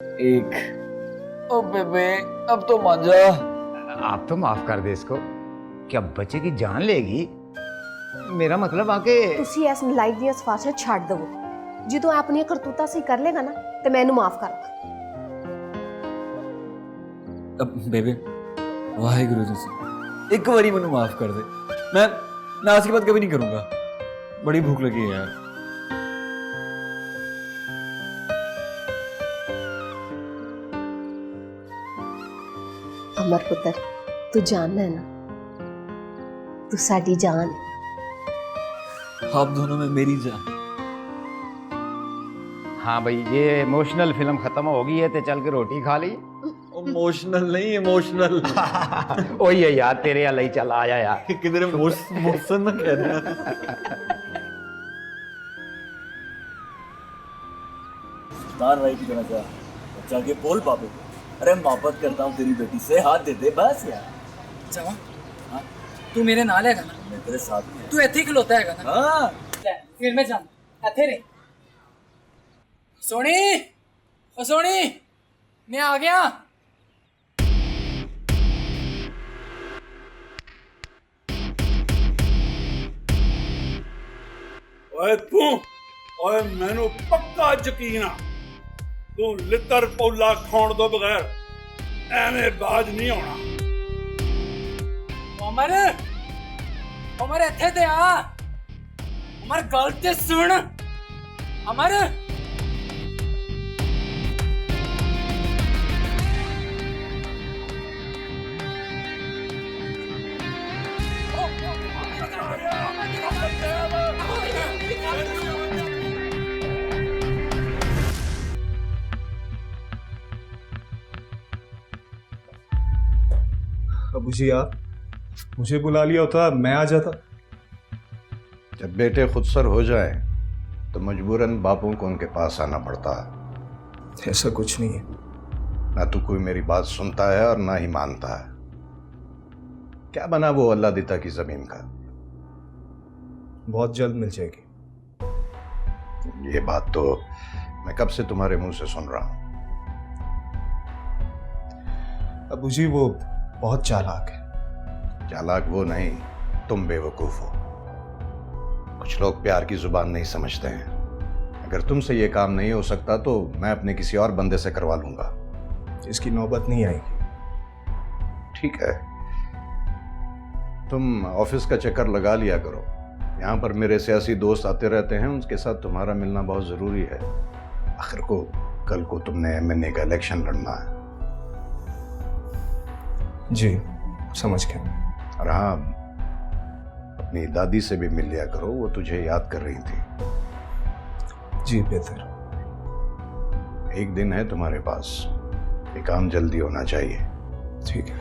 एक। ओ बेबे अब तो मान जा। आप तो माफ कर दे इसको। क्या बच्चे की जान लेगी? मेरा मतलब आके ਤੁਸੀਂ ਇਸ ਨਲਾਇਕ ਦੀਆਂ ਸਫਾਰਸ਼ਾਂ ਛੱਡ ਦਿਵੋ। ਜਦੋਂ ਆਪਣੀਆਂ ਕਰਤੂਤਾਂ ਸਹੀ ਕਰ ਲੇਗਾ ਨਾ ਤੇ ਮੈਂ ਇਹਨੂੰ ਮਾਫ ਕਰ ਦਾਂ। अब बेबे वाहेगुरु तुसी एक बारी मैनू माफ कर दे। मैं आज के बाद कभी नहीं करूंगा। बड़ी भूख लगी है यार। अमर पुत्र तू जानना है ना, तू साडी जान है। आप दोनों में मेरी जान। हाँ भाई, ये इमोशनल फिल्म खत्म हो गई है तो चल के रोटी खा ली। इमोशनल नहीं इमोशनल। वही है यार, तेरे वाला ही चल आया यार। किधर मोशन ना कह रहा। सुल्तान भाई की तरह जा जाके बोल पापे को, अरे मोहब्बत करता हूँ तेरी बेटी से, हाथ दे दे बस यार। जावा तू मेरे नाल हैगा ना? मैं तेरे साथ में। तू इत्थे खलोता हैगा ना? हाँ ले फिर मैं जा इत्थे रह। सोनी ओ सोनी मैं आ गया। ओए तू ओए मैनू पक्का यकीन आ तू लितर पौला खाण तो बगैर एवें बाज नहीं होना। अमर अमर इत्थे ते आ। अमर गल ते सुन। अमर अबू जी आप मुझे बुला लिया होता मैं आ जाता। जब बेटे खुदसर हो जाए तो मजबूरन बापों को उनके पास आना पड़ता है। ऐसा कुछ नहीं है। ना तो कोई मेरी बात सुनता है और ना ही मानता है। क्या बना वो अल्लाह दिता की जमीन का? बहुत जल्द मिल जाएगी। ये बात तो मैं कब से तुम्हारे मुंह से सुन रहा हूं। अबू जी वो बहुत चालाक है। चालाक वो नहीं, तुम बेवकूफ हो। कुछ लोग प्यार की जुबान नहीं समझते हैं। अगर तुमसे ये काम नहीं हो सकता तो मैं अपने किसी और बंदे से करवा लूंगा। इसकी नौबत नहीं आएगी। ठीक है, तुम ऑफिस का चक्कर लगा लिया करो। यहाँ पर मेरे सियासी दोस्त आते रहते हैं, उनके साथ तुम्हारा मिलना बहुत जरूरी है। आखिर को कल को तुमने एमएनए का इलेक्शन लड़ना है। जी समझ गया। और हाँ, अपनी दादी से भी मिल लिया करो, वो तुझे याद कर रही थी। जी बेहतर। एक दिन है तुम्हारे पास, ये काम जल्दी होना चाहिए। ठीक है।